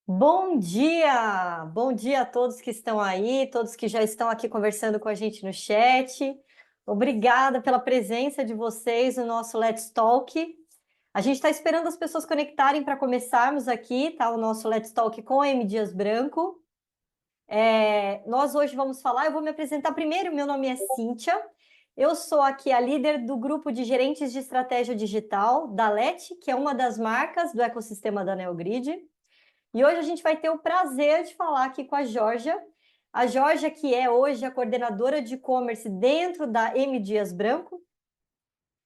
Bom dia! Bom dia a todos que estão aí, todos que já estão aqui conversando com a gente no chat. Obrigada pela presença de vocês no nosso Let's Talk. A gente está esperando as pessoas conectarem para começarmos aqui, tá? O nosso Let's Talk com a M. Dias Branco. Nós hoje vamos falar, eu vou me apresentar primeiro, meu nome é Cíntia. Eu sou aqui a líder do grupo de gerentes de estratégia digital da LET, que é uma das marcas do ecossistema da Neogrid. E hoje a gente vai ter o prazer de falar aqui com a Georgia. A Georgia, que é hoje a coordenadora de e-commerce dentro da M. Dias Branco.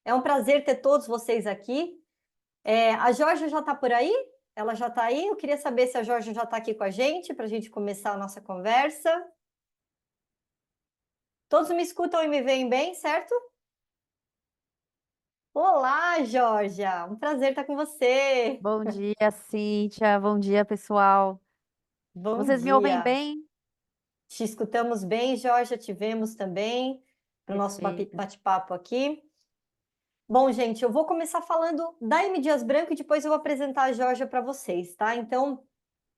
É um prazer ter todos vocês aqui. A Georgia já está por aí? Ela já está aí? Eu queria saber se a Georgia já está aqui com a gente, para a gente começar a nossa conversa. Todos me escutam e me veem bem, certo? Olá, Georgia! Um prazer estar com você. Bom dia, Cíntia. Bom dia, pessoal. Bom Vocês me ouvem dia! bem? Te escutamos bem, Georgia, tivemos também para o nosso Perfeito. bate-papo aqui. Bom, gente, eu vou começar falando da M. Dias Branco e depois eu vou apresentar a Georgia para vocês, tá? Então,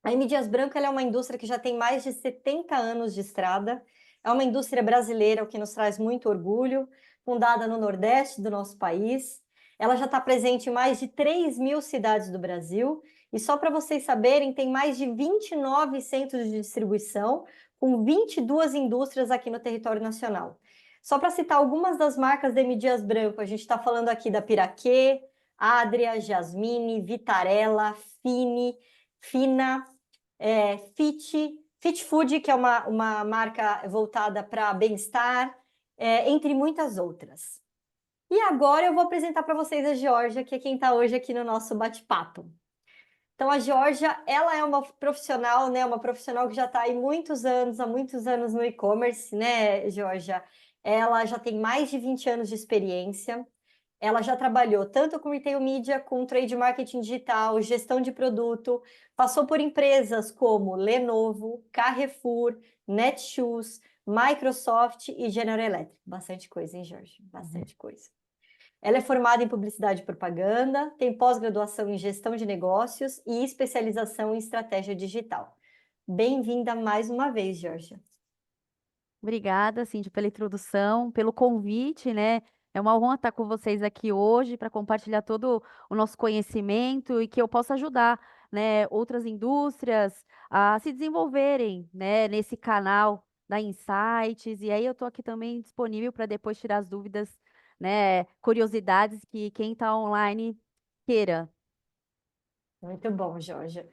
a M. Dias Branco ela é uma indústria que já tem mais de 70 anos de estrada. É uma indústria brasileira, o que nos traz muito orgulho, fundada no Nordeste do nosso país. Ela já está presente em mais de 3.000 cidades do Brasil. E só para vocês saberem, tem mais de 29 centros de distribuição, com 22 indústrias aqui no território nacional. Só para citar algumas das marcas da M. Dias Branco, a gente está falando aqui da Piraquê, Adria, Jasmine, Vitarella, Fina, Fit Food, que é uma marca voltada para bem-estar, entre muitas outras. E agora eu vou apresentar para vocês a Georgia, que é quem está hoje aqui no nosso bate-papo. Então, a Georgia, ela é uma profissional, né? Uma profissional que já está aí há muitos anos no e-commerce, né, Georgia? Ela já tem mais de 20 anos de experiência. Ela já trabalhou tanto com retail media, com trade marketing digital, gestão de produto, passou por empresas como Lenovo, Carrefour, Netshoes, Microsoft e General Electric. Bastante coisa, hein, Jorge? Bastante coisa. Ela é formada em publicidade e propaganda, tem pós-graduação em gestão de negócios e especialização em estratégia digital. Bem-vinda mais uma vez, Jorge. Obrigada, Cíntia, pela introdução, pelo convite, né? É uma honra estar com vocês aqui hoje para compartilhar todo o nosso conhecimento e que eu possa ajudar, né, outras indústrias a se desenvolverem, né, nesse canal da Insights. E aí eu estou aqui também disponível para depois tirar as dúvidas, né, curiosidades que quem está online queira. Muito bom, Jorge.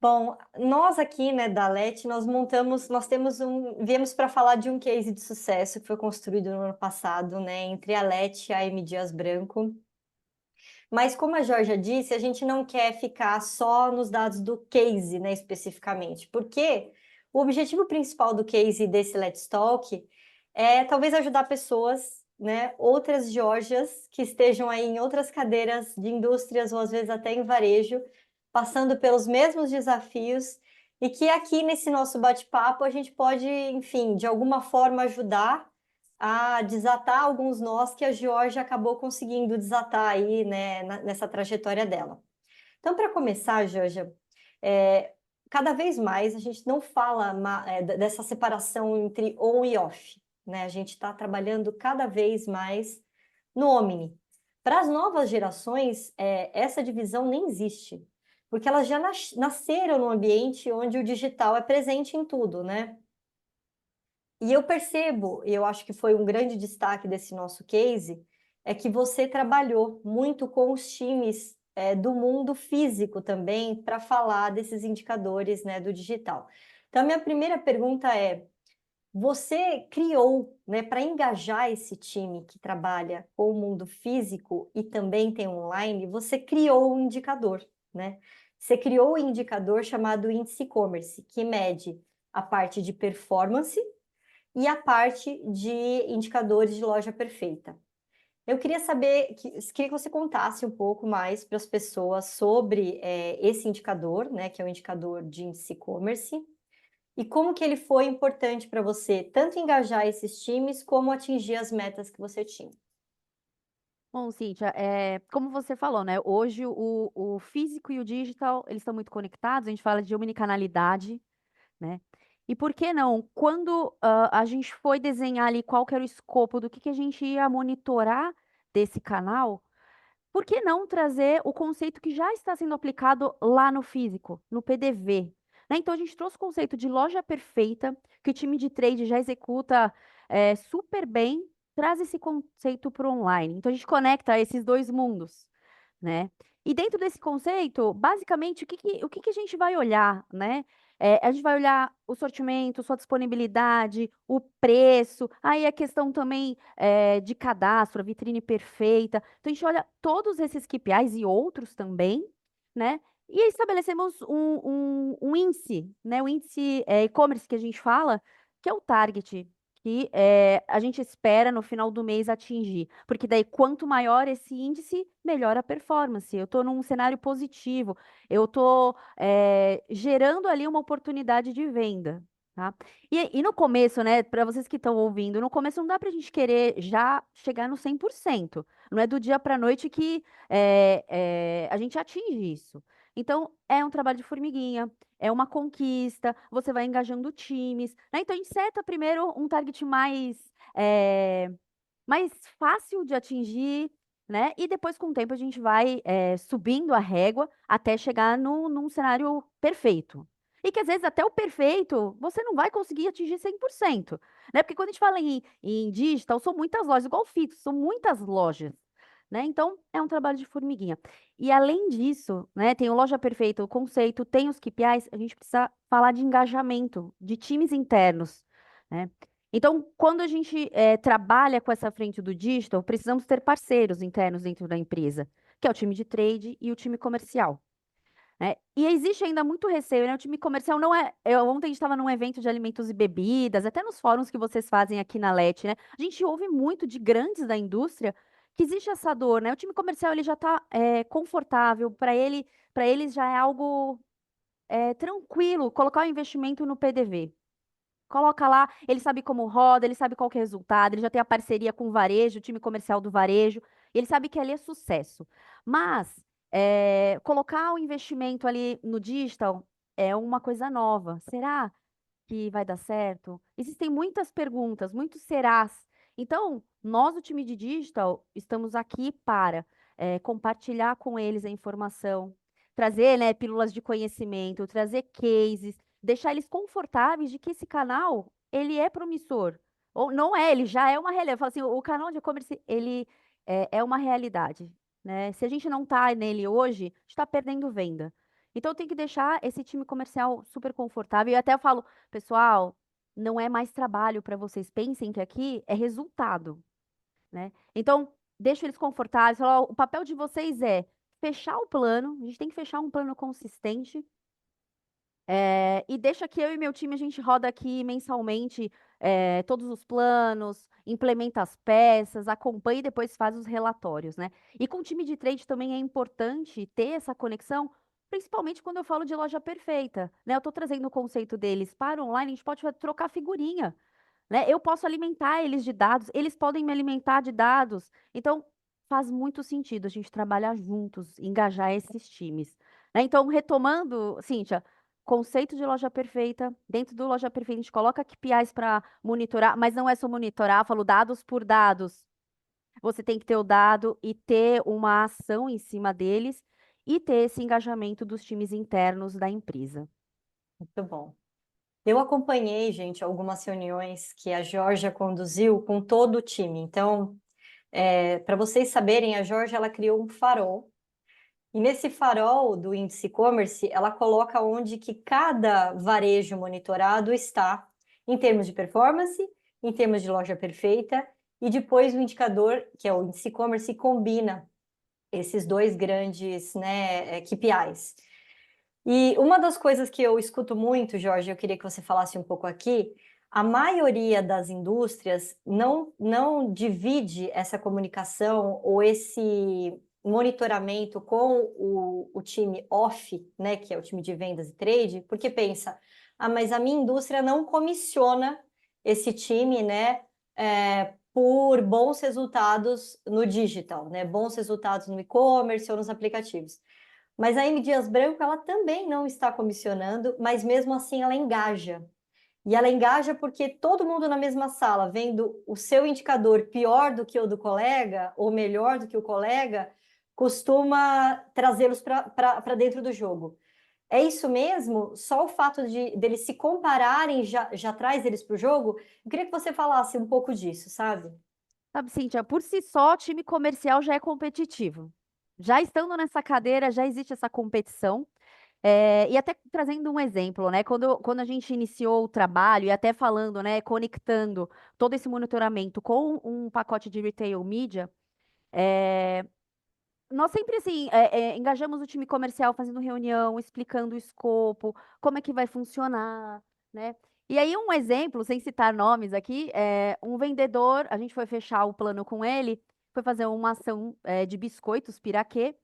Bom, nós aqui, né, da LET, viemos para falar de um case de sucesso que foi construído no ano passado, né, entre a LET e a M. Dias Branco. Mas como a Georgia disse, a gente não quer ficar só nos dados do case, né, especificamente, porque o objetivo principal do case desse Let's Talk é talvez ajudar pessoas, né, outras Georgias que estejam aí em outras cadeiras de indústrias ou às vezes até em varejo, passando pelos mesmos desafios e que aqui nesse nosso bate-papo a gente pode, enfim, de alguma forma ajudar a desatar alguns nós que a Geórgia acabou conseguindo desatar aí, né, nessa trajetória dela. Então, para começar, Georgia, é, cada vez mais a gente não fala dessa separação entre on e off, né? A gente está trabalhando cada vez mais no omni. Para as novas gerações, essa divisão nem existe, porque elas já nasceram num ambiente onde o digital é presente em tudo, né? E eu percebo, e eu acho que foi um grande destaque desse nosso case, é que você trabalhou muito com os times do mundo físico também para falar desses indicadores, né, do digital. Então, a minha primeira pergunta é: você criou, né, para engajar esse time que trabalha com o mundo físico e também tem online, você criou um indicador, né? Você criou um indicador chamado Índice E-Commerce, que mede a parte de performance e a parte de indicadores de loja perfeita. Eu queria saber, queria que você contasse um pouco mais para as pessoas sobre esse indicador, né, que é o indicador de índice e-commerce, e como que ele foi importante para você, tanto engajar esses times, como atingir as metas que você tinha. Bom, Cíntia, como você falou, né? Hoje o físico e o digital, eles estão muito conectados, a gente fala de omnicanalidade, né? E por que não? Quando a gente foi desenhar ali qual que era o escopo do que a gente ia monitorar desse canal, por que não trazer o conceito que já está sendo aplicado lá no físico, no PDV? Né? Então, a gente trouxe o conceito de loja perfeita, que o time de trade já executa super bem, traz esse conceito para o online. Então, a gente conecta esses dois mundos, né? E dentro desse conceito, basicamente, o que que a gente vai olhar, né? A gente vai olhar o sortimento, sua disponibilidade, o preço, aí a questão também de cadastro, a vitrine perfeita. Então, a gente olha todos esses KPIs e outros também, né? E aí estabelecemos um índice, né? O índice e-commerce que a gente fala, que é o target, que a gente espera no final do mês atingir. Porque daí, quanto maior esse índice, melhor a performance. Eu estou num cenário positivo, eu estou gerando ali uma oportunidade de venda. Tá? E no começo, né, para vocês que estão ouvindo, no começo não dá para a gente querer já chegar no 100%. Não é do dia para a noite que a gente atinge isso. Então, é um trabalho de formiguinha, é uma conquista, você vai engajando times, né? Então, a gente seta primeiro um target mais fácil de atingir, né? E depois, com o tempo, a gente vai subindo a régua até chegar num cenário perfeito. E que às vezes até o perfeito você não vai conseguir atingir 100%, né? Porque quando a gente fala em digital, são muitas lojas, igual o Fito, são muitas lojas, né? Então, é um trabalho de formiguinha. E além disso, né, tem o Loja Perfeita, o conceito, tem os KPIs, a gente precisa falar de engajamento, de times internos, né? Então, quando a gente trabalha com essa frente do digital, precisamos ter parceiros internos dentro da empresa, que é o time de trade e o time comercial, né? E existe ainda muito receio, né? O time comercial não é. Ontem a gente estava num evento de alimentos e bebidas, até nos fóruns que vocês fazem aqui na LET, né? A gente ouve muito de grandes da indústria que existe essa dor, né? O time comercial ele já está confortável, para eles já é algo tranquilo colocar o investimento no PDV. Coloca lá, ele sabe como roda, ele sabe qual que é o resultado, ele já tem a parceria com o varejo, o time comercial do varejo, ele sabe que ali é sucesso. Mas colocar o investimento ali no digital é uma coisa nova. Será que vai dar certo? Existem muitas perguntas, muitos serás. Então, nós, o time de digital, estamos aqui para compartilhar com eles a informação, trazer, né, pílulas de conhecimento, trazer cases, deixar eles confortáveis de que esse canal, ele é promissor. Ou não é, ele já é uma realidade. Eu falo assim, o canal de e-commerce, ele é uma realidade, né? Se a gente não está nele hoje, a gente está perdendo venda. Então, tem que deixar esse time comercial super confortável. E até eu falo, pessoal, não é mais trabalho para vocês. Pensem que aqui é resultado, né? Então, deixa eles confortáveis. Falo, ó, o papel de vocês é fechar o plano. A gente tem que fechar um plano consistente. E deixa que eu e meu time a gente roda aqui mensalmente todos os planos, implementa as peças, acompanha e depois faz os relatórios, né? E com o time de trade também é importante ter essa conexão, principalmente quando eu falo de loja perfeita, né? Eu estou trazendo o conceito deles para o online, a gente pode trocar figurinha, né? Eu posso alimentar eles de dados, eles podem me alimentar de dados. Então, faz muito sentido a gente trabalhar juntos, engajar esses times, né? Então, retomando, Cíntia, conceito de loja perfeita, dentro do loja perfeita a gente coloca KPIs para monitorar, mas não é só monitorar, eu falo dados por dados. Você tem que ter o dado e ter uma ação em cima deles e ter esse engajamento dos times internos da empresa. Muito bom. Eu acompanhei, gente, algumas reuniões que a Georgia conduziu com todo o time. Então, para vocês saberem, a Georgia ela criou um farol. E nesse farol do índice e-commerce, ela coloca onde que cada varejo monitorado está em termos de performance, em termos de loja perfeita, e depois o indicador, que é o índice e-commerce, combina esses dois grandes, né, KPIs. E uma das coisas que eu escuto muito, Jorge, eu queria que você falasse um pouco aqui, a maioria das indústrias não divide essa comunicação ou esse monitoramento com o time off, né, que é o time de vendas e trade, porque pensa, mas a minha indústria não comissiona esse time, né, por bons resultados no digital, né? Bons resultados no e-commerce ou nos aplicativos. Mas a M. Dias Branco, ela também não está comissionando, mas mesmo assim ela engaja. E ela engaja porque todo mundo na mesma sala, vendo o seu indicador pior do que o do colega, ou melhor do que o colega, costuma trazê-los para dentro do jogo. É isso mesmo? Só o fato de deles se compararem já traz eles para o jogo? Eu queria que você falasse um pouco disso, sabe? Sabe, Cíntia, por si só, time comercial já é competitivo. Já estando nessa cadeira, já existe essa competição. E até trazendo um exemplo, né? Quando a gente iniciou o trabalho, e até falando, né, conectando todo esse monitoramento com um pacote de retail media, é, nós sempre, assim, engajamos o time comercial fazendo reunião, explicando o escopo, como é que vai funcionar, né? E aí, um exemplo, sem citar nomes aqui, um vendedor, a gente foi fechar o plano com ele, foi fazer uma ação, de biscoitos Piraquê.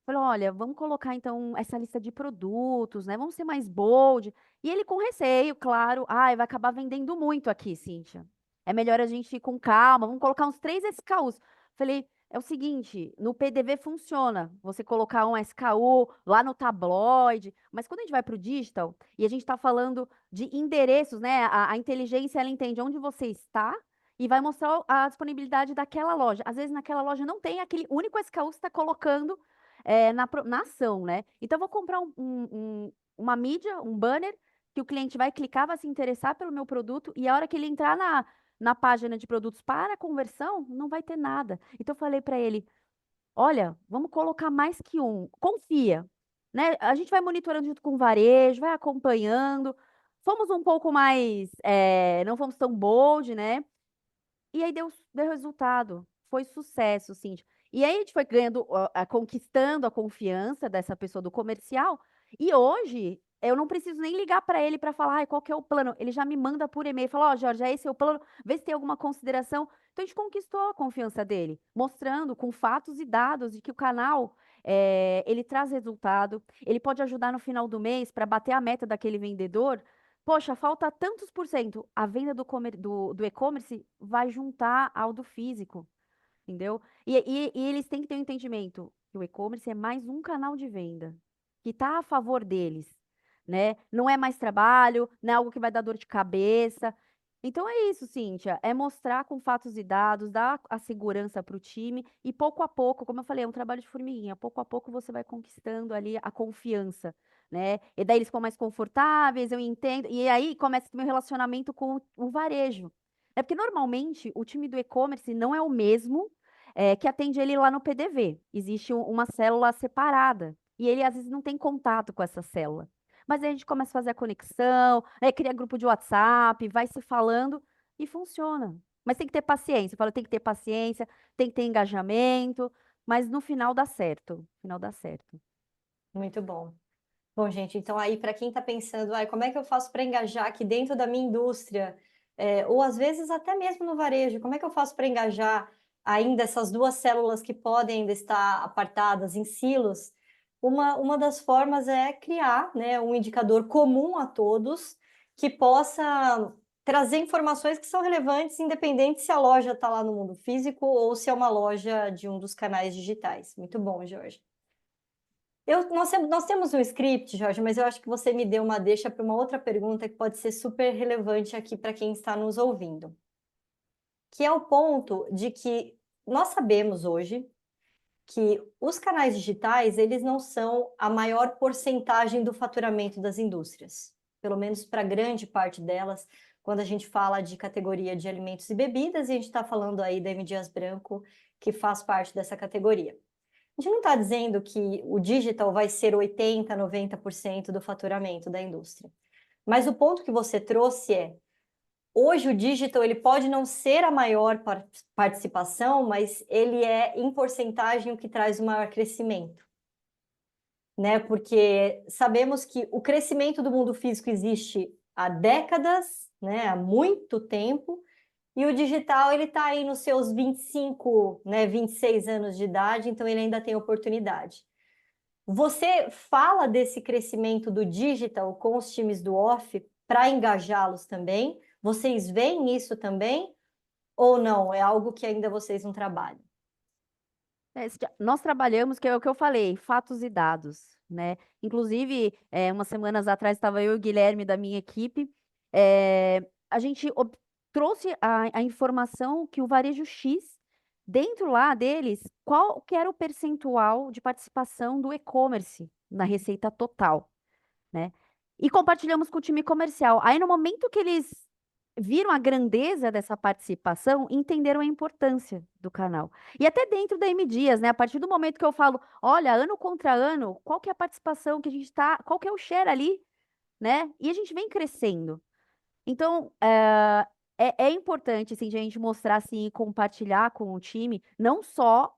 Falou, olha, vamos colocar então essa lista de produtos, né? Vamos ser mais bold. E ele com receio, claro. Ai, vai acabar vendendo muito aqui, Cíntia. É melhor a gente ir com calma, vamos colocar uns 3 SKUs. Falei, é o seguinte, no PDV funciona, você colocar um SKU lá no tabloide, mas quando a gente vai para o digital e a gente está falando de endereços, né? A inteligência, ela entende onde você está e vai mostrar a disponibilidade daquela loja. Às vezes naquela loja não tem aquele único SKU que você está colocando na ação, né? Então, eu vou comprar uma mídia, um banner, que o cliente vai clicar, vai se interessar pelo meu produto, e a hora que ele entrar na página de produtos para conversão, não vai ter nada. Então, eu falei para ele: olha, vamos colocar mais que um, confia, né? A gente vai monitorando junto com o varejo, vai acompanhando. Fomos um pouco mais, não fomos tão bold, né? E aí deu resultado. Foi sucesso, sim. E aí a gente foi ganhando, conquistando a confiança dessa pessoa do comercial. E hoje eu não preciso nem ligar para ele para falar, ai, qual que é o plano. Ele já me manda por e-mail, fala, ó, Jorge, esse é o plano, vê se tem alguma consideração. Então a gente conquistou a confiança dele, mostrando com fatos e dados de que o canal ele traz resultado, ele pode ajudar no final do mês para bater a meta daquele vendedor. Poxa, falta tantos por cento. A venda do e-commerce vai juntar ao do físico, entendeu? E eles têm que ter um entendimento que o e-commerce é mais um canal de venda que está a favor deles, né? Não é mais trabalho, não é algo que vai dar dor de cabeça. Então é isso, Cíntia, é mostrar com fatos e dados, dar a segurança para o time e pouco a pouco, como eu falei, é um trabalho de formiguinha, pouco a pouco você vai conquistando ali a confiança, né? E daí eles ficam mais confortáveis, eu entendo, e aí começa o meu relacionamento com o varejo. É porque normalmente o time do e-commerce não é o mesmo que atende ele lá no PDV. Existe uma célula separada e ele às vezes não tem contato com essa célula. Mas aí a gente começa a fazer a conexão, cria grupo de WhatsApp, vai se falando e funciona. Mas tem que ter paciência. Eu falo, tem que ter paciência, tem que ter engajamento, mas no final dá certo. No final dá certo. Muito bom. Bom, gente, então aí para quem está pensando, ai, como é que eu faço para engajar aqui dentro da minha indústria, ou às vezes até mesmo no varejo, como é que eu faço para engajar ainda essas duas células que podem ainda estar apartadas em silos? Uma das formas é criar, né, um indicador comum a todos que possa trazer informações que são relevantes, independente se a loja está lá no mundo físico ou se é uma loja de um dos canais digitais. Muito bom, Jorge. Nós temos um script, Jorge, mas eu acho que você me deu uma deixa para uma outra pergunta que pode ser super relevante aqui para quem está nos ouvindo, que é o ponto de que nós sabemos hoje que os canais digitais, eles não são a maior porcentagem do faturamento das indústrias, pelo menos para grande parte delas, quando a gente fala de categoria de alimentos e bebidas, e a gente está falando aí da M. Dias Branco, que faz parte dessa categoria. A gente não está dizendo que o digital vai ser 80, 90% do faturamento da indústria. Mas o ponto que você trouxe é, hoje o digital ele pode não ser a maior participação, mas ele é em porcentagem o que traz o maior crescimento, né? Porque sabemos que o crescimento do mundo físico existe há décadas, né? Há muito tempo, e o digital, ele está aí nos seus 25, né, 26 anos de idade, então ele ainda tem oportunidade. Você fala desse crescimento do digital com os times do off para engajá-los também? Vocês veem isso também? Ou não? É algo que ainda vocês não trabalham? Nós trabalhamos, que é o que eu falei, fatos e dados, né? Inclusive, umas semanas atrás estava eu e o Guilherme da minha equipe, a gente trouxe a informação que o varejo X, dentro lá deles, qual que era o percentual de participação do e-commerce na receita total, né? E compartilhamos com o time comercial. Aí, no momento que eles viram a grandeza dessa participação, entenderam a importância do canal. E até dentro da M Dias, né? A partir do momento que eu falo, olha, ano contra ano, qual que é a participação que a gente está, qual que é o share ali, né? E a gente vem crescendo. Então, é importante, assim, a gente mostrar, assim, e compartilhar com o time, não só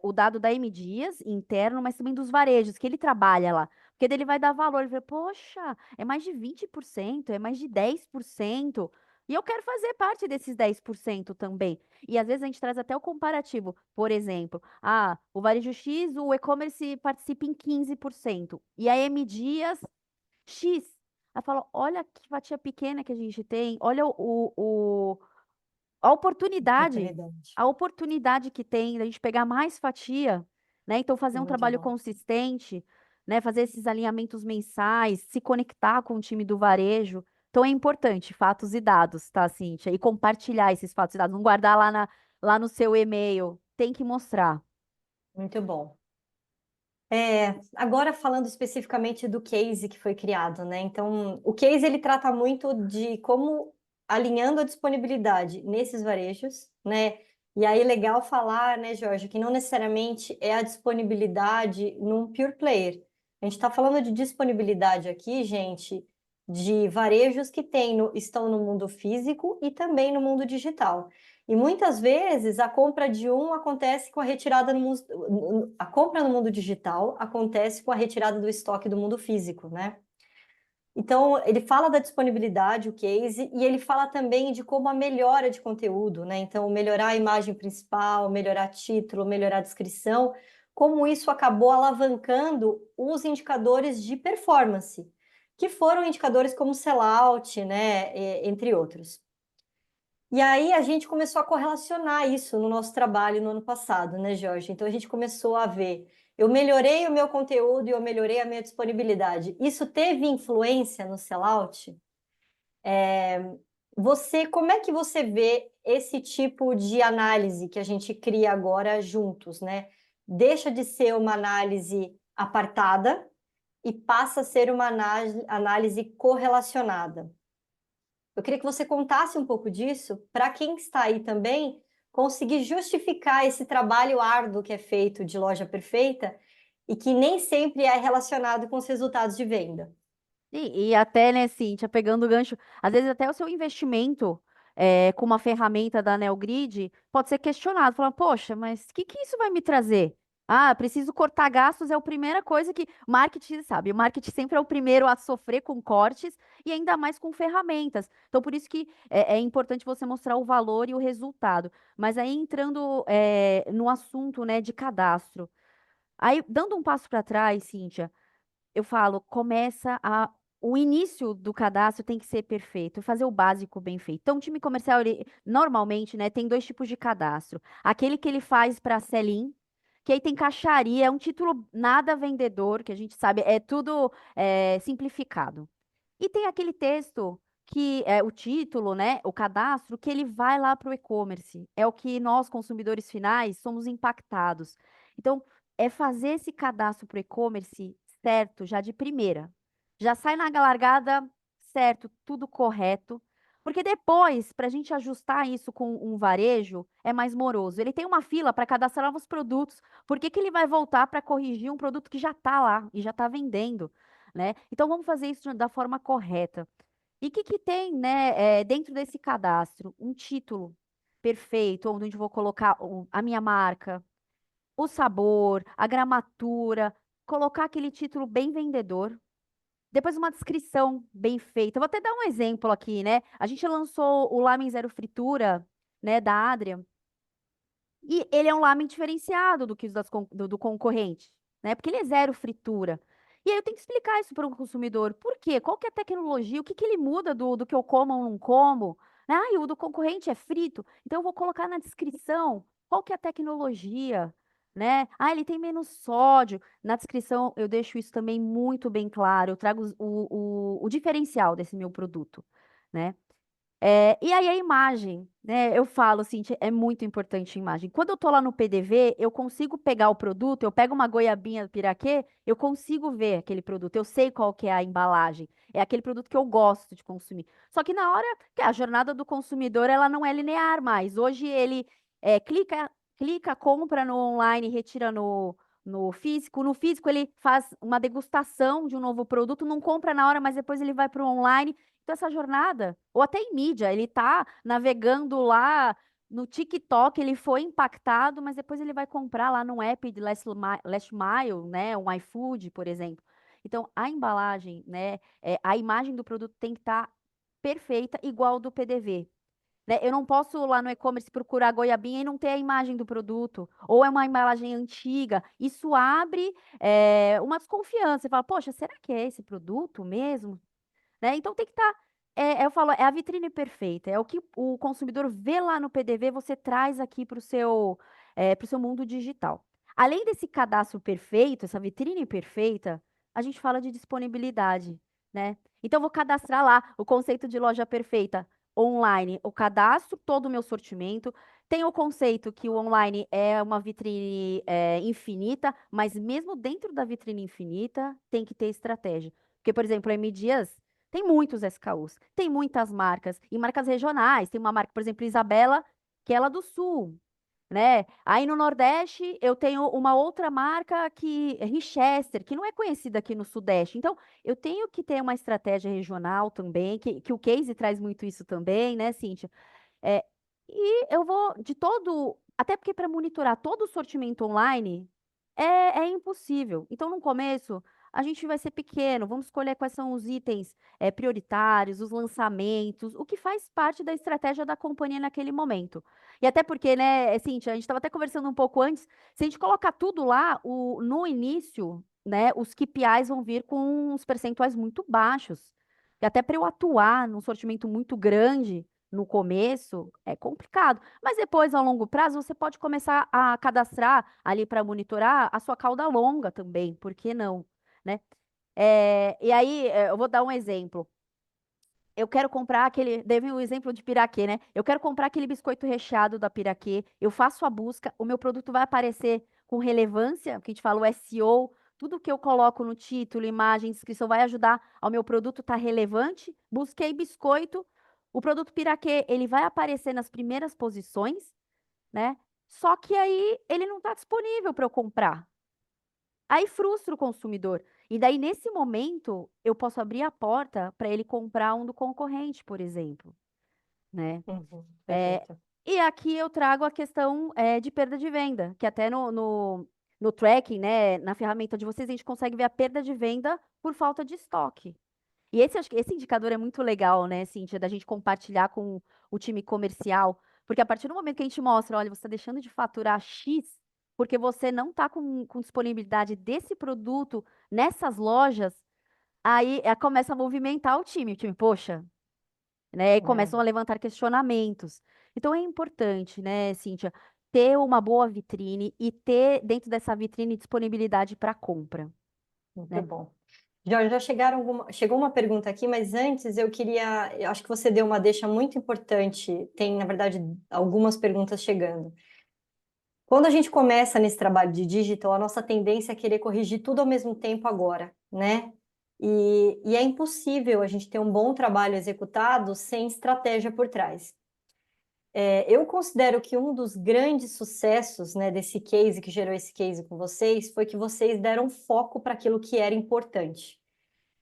o dado da M Dias interno, mas também dos varejos, que ele trabalha lá. Porque daí ele vai dar valor, ele vai, poxa, é mais de 20%, é mais de 10%, e eu quero fazer parte desses 10% também. E às vezes a gente traz até o comparativo. Por exemplo, o varejo X, o e-commerce participa em 15%, e a M Dias X. Ela fala, olha que fatia pequena que a gente tem, olha a oportunidade, Oportunidade. a oportunidade que tem da gente pegar mais fatia, né? Então, fazer um Muito trabalho bom. consistente, né? Fazer esses alinhamentos mensais, se conectar com o time do varejo. Então, é importante, fatos e dados, tá, Cíntia? E compartilhar esses fatos e dados, não guardar lá no seu e-mail. Tem que mostrar. Muito bom. Agora falando especificamente do case que foi criado, né? Então, o case ele trata muito de como alinhando a disponibilidade nesses varejos, né? E aí legal falar, né, Jorge, que não necessariamente é a disponibilidade num pure player. A gente está falando de disponibilidade aqui, gente, de varejos que estão no mundo físico e também no mundo digital. E muitas vezes a compra de um acontece com a retirada no mundo, a compra no mundo digital acontece com a retirada do estoque do mundo físico, né? Então, ele fala da disponibilidade, o case, e ele fala também de como a melhora de conteúdo, né? Então, melhorar a imagem principal, melhorar título, melhorar a descrição, como isso acabou alavancando os indicadores de performance, que foram indicadores como sellout, né? Entre outros. E aí a gente começou a correlacionar isso no nosso trabalho no ano passado, né, Jorge? Então a gente começou a ver, eu melhorei o meu conteúdo e eu melhorei a minha disponibilidade. Isso teve influência no sellout? Como é que você vê esse tipo de análise que a gente cria agora juntos, né? Deixa de ser uma análise apartada e passa a ser uma análise correlacionada. Eu queria que você contasse um pouco disso, para quem está aí também conseguir justificar esse trabalho árduo que é feito de loja perfeita e que nem sempre é relacionado com os resultados de venda. E até, né, Cíntia, pegando o gancho, às vezes até o seu investimento com uma ferramenta da NeoGrid pode ser questionado, falando, poxa, mas o que isso vai me trazer? Preciso cortar gastos, é a primeira coisa que marketing sabe. O marketing sempre é o primeiro a sofrer com cortes e ainda mais com ferramentas. Então, por isso que é importante você mostrar o valor e o resultado. Mas aí entrando no assunto, né, de cadastro. Aí, dando um passo para trás, Cíntia, eu falo, o início do cadastro tem que ser perfeito, fazer o básico bem feito. Então, o time comercial, ele, normalmente, né, tem dois tipos de cadastro. Aquele que ele faz para sell-in, que aí tem caixaria, é um título nada vendedor, que a gente sabe, é tudo simplificado. E tem aquele texto que é o título, né, o cadastro, que ele vai lá para o e-commerce. É o que nós, consumidores finais, somos impactados. Então, é fazer esse cadastro para o e-commerce certo, já de primeira. Já sai na largada certo, tudo correto. Porque depois, para a gente ajustar isso com um varejo, é mais moroso. Ele tem uma fila para cadastrar novos produtos. Por que que ele vai voltar para corrigir um produto que já está lá e já está vendendo? Né? Então vamos fazer isso da forma correta. E o que que tem, né, dentro desse cadastro? Um título perfeito, onde eu vou colocar a minha marca, o sabor, a gramatura, colocar aquele título bem vendedor. Depois uma descrição bem feita. Eu vou até dar um exemplo aqui, né? A gente lançou o lamen zero fritura, né, da Adria, e ele é um lamen diferenciado do que os do concorrente, né? Porque ele é zero fritura. E aí eu tenho que explicar isso para o consumidor. Por quê? Qual que é a tecnologia? O que que ele muda do que eu como ou não como? Ah, e o do concorrente é frito, então eu vou colocar na descrição qual que é a tecnologia, né? Ah, ele tem menos sódio. Na descrição eu deixo isso também muito bem claro, eu trago o diferencial desse meu produto, né? E aí a imagem, né? Eu falo assim, é muito importante a imagem. Quando eu tô lá no PDV, eu consigo pegar o produto, eu pego uma goiabinha do piraquê, eu consigo ver aquele produto, eu sei qual que é a embalagem. É aquele produto que eu gosto de consumir. Só que na hora que a jornada do consumidor, ela não é linear mais. Hoje ele clica, compra no online, retira no físico. No físico ele faz uma degustação de um novo produto, não compra na hora, mas depois ele vai para o online. Então, essa jornada, ou até em mídia, ele tá navegando lá no TikTok, ele foi impactado, mas depois ele vai comprar lá no app de Last Mile, né, um iFood, por exemplo. Então, a embalagem, né, a imagem do produto tem que estar perfeita, igual do PDV. Né? Eu não posso lá no e-commerce procurar goiabinha e não ter a imagem do produto, ou é uma embalagem antiga. Isso abre uma desconfiança. Você fala, poxa, será que é esse produto mesmo? Né? Então tem que estar. Eu falo, é a vitrine perfeita, é o que o consumidor vê lá no PDV, você traz aqui para o seu mundo digital. Além desse cadastro perfeito, essa vitrine perfeita, a gente fala de disponibilidade, né? Então eu vou cadastrar lá o conceito de loja perfeita online, o cadastro, todo o meu sortimento. Tem o conceito que o online é uma vitrine infinita, mas mesmo dentro da vitrine infinita, tem que ter estratégia. Porque, por exemplo, a M Dias tem muitos SKUs, tem muitas marcas, e marcas regionais. Tem uma marca, por exemplo, Isabela, que é lá do Sul, né? Aí no Nordeste eu tenho uma outra marca que é Richester, que não é conhecida aqui no Sudeste. Então, eu tenho que ter uma estratégia regional também, que o Case traz muito isso também, né, Cíntia? É, e eu vou de todo, até porque para monitorar todo o sortimento online é impossível. Então, no começo, a gente vai ser pequeno, vamos escolher quais são os itens prioritários, os lançamentos, o que faz parte da estratégia da companhia naquele momento. E até porque, né, Cíntia, a gente estava até conversando um pouco antes, se a gente colocar tudo lá, no início, né, os KPIs vão vir com uns percentuais muito baixos. E até para eu atuar num sortimento muito grande, no começo é complicado, mas depois, ao longo prazo, você pode começar a cadastrar ali para monitorar a sua cauda longa também, por que não, né? E aí, eu vou dar um exemplo. Eu quero comprar aquele, deve o exemplo de piraquê, né? Eu quero comprar aquele biscoito recheado da piraquê, eu faço a busca, o meu produto vai aparecer com relevância, que a gente fala o SEO, tudo que eu coloco no título, imagem, descrição vai ajudar ao meu produto estar relevante. Busquei biscoito, o produto piraquê, ele vai aparecer nas primeiras posições, né? Só que aí ele não está disponível para eu comprar. Aí frustra o consumidor. E daí, nesse momento, eu posso abrir a porta para ele comprar um do concorrente, por exemplo, né? Uhum, É, perfeito. e aqui eu trago a questão de perda de venda, que até no tracking, né, na ferramenta de vocês, a gente consegue ver a perda de venda por falta de estoque. E acho que esse indicador é muito legal, né, Cíntia, da gente compartilhar com o time comercial, porque a partir do momento que a gente mostra, olha, você está deixando de faturar X, porque você não está com disponibilidade desse produto nessas lojas, aí começa a movimentar o time, poxa, né, e É, começam a levantar questionamentos. Então é importante, né, Cíntia, ter uma boa vitrine e ter dentro dessa vitrine disponibilidade para compra, muito né? bom. Jorge, chegou uma pergunta aqui, mas antes eu acho que você deu uma deixa muito importante. Tem, na verdade, algumas perguntas chegando. Quando a gente começa nesse trabalho de digital, a nossa tendência é querer corrigir tudo ao mesmo tempo agora, né? E é impossível a gente ter um bom trabalho executado sem estratégia por trás. Eu considero que um dos grandes sucessos, né, desse case, que gerou esse case com vocês, foi que vocês deram foco para aquilo que era importante.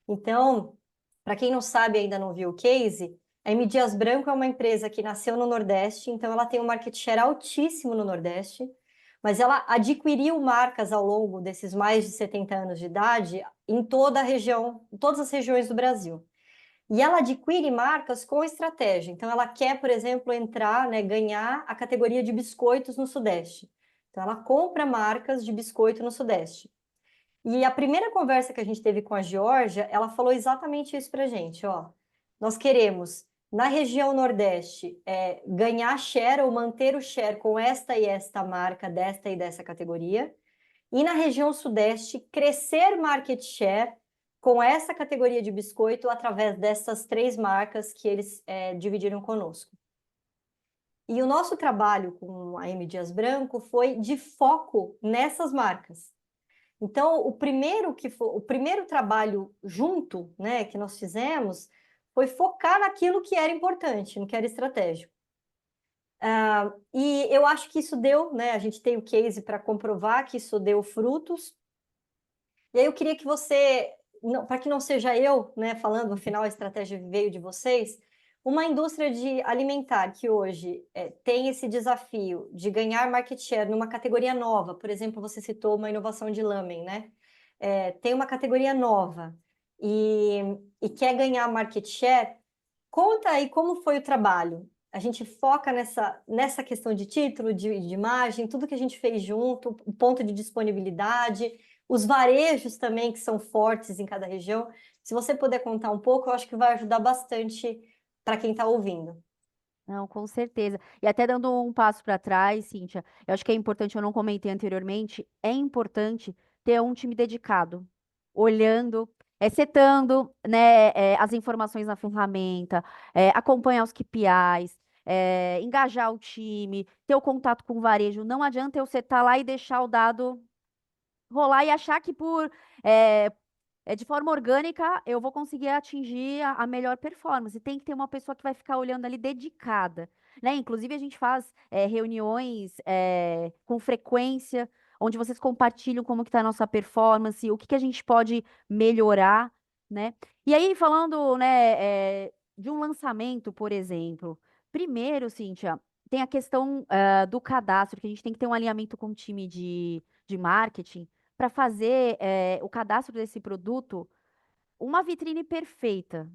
Então, para quem não sabe e ainda não viu o case, a M. Dias Branco é uma empresa que nasceu no Nordeste, então ela tem um market share altíssimo no Nordeste, mas ela adquiriu marcas ao longo desses mais de 70 anos de idade em toda a região, em todas as regiões do Brasil. E ela adquire marcas com estratégia. Então, ela quer, por exemplo, entrar, né, ganhar a categoria de biscoitos no Sudeste. Então, ela compra marcas de biscoito no Sudeste. E a primeira conversa que a gente teve com a Georgia, ela falou exatamente isso para a gente, ó. Nós queremos Na região Nordeste, ganhar share ou manter o share com esta e esta marca, desta e dessa categoria. E na região Sudeste, crescer market share com essa categoria de biscoito através dessas três marcas que eles dividiram conosco. E o nosso trabalho com a M. Dias Branco foi de foco nessas marcas. Então, o primeiro trabalho junto, né, que nós fizemos, foi focar naquilo que era importante, no que era estratégico. E eu acho que isso deu, né? A gente tem o case para comprovar que isso deu frutos. E aí eu queria que você, para que não seja eu, né, falando, afinal a estratégia veio de vocês, uma indústria de alimentar que hoje tem esse desafio de ganhar market share numa categoria nova, por exemplo, você citou uma inovação de lamen, né? Tem uma categoria nova e quer ganhar market share, conta aí como foi o trabalho. A gente foca nessa questão de título, de imagem, tudo que a gente fez junto, o ponto de disponibilidade, os varejos também, que são fortes em cada região. Se você puder contar um pouco, eu acho que vai ajudar bastante para quem está ouvindo. Não, com certeza. E até dando um passo para trás, Cíntia, eu acho que é importante, eu não comentei anteriormente, é importante ter um time dedicado, olhando, setando, né, as informações na ferramenta, acompanhar os KPIs, engajar o time, ter o contato com o varejo. Não adianta eu setar lá e deixar o dado rolar e achar que é, de forma orgânica eu vou conseguir atingir a melhor performance. Tem que ter uma pessoa que vai ficar olhando ali dedicada, né? Inclusive a gente faz reuniões com frequência, onde vocês compartilham como que está a nossa performance, o que que a gente pode melhorar, né? E aí falando, né, de um lançamento, por exemplo, primeiro, Cíntia, tem a questão do cadastro, que a gente tem que ter um alinhamento com o time de marketing para fazer o cadastro desse produto uma vitrine perfeita.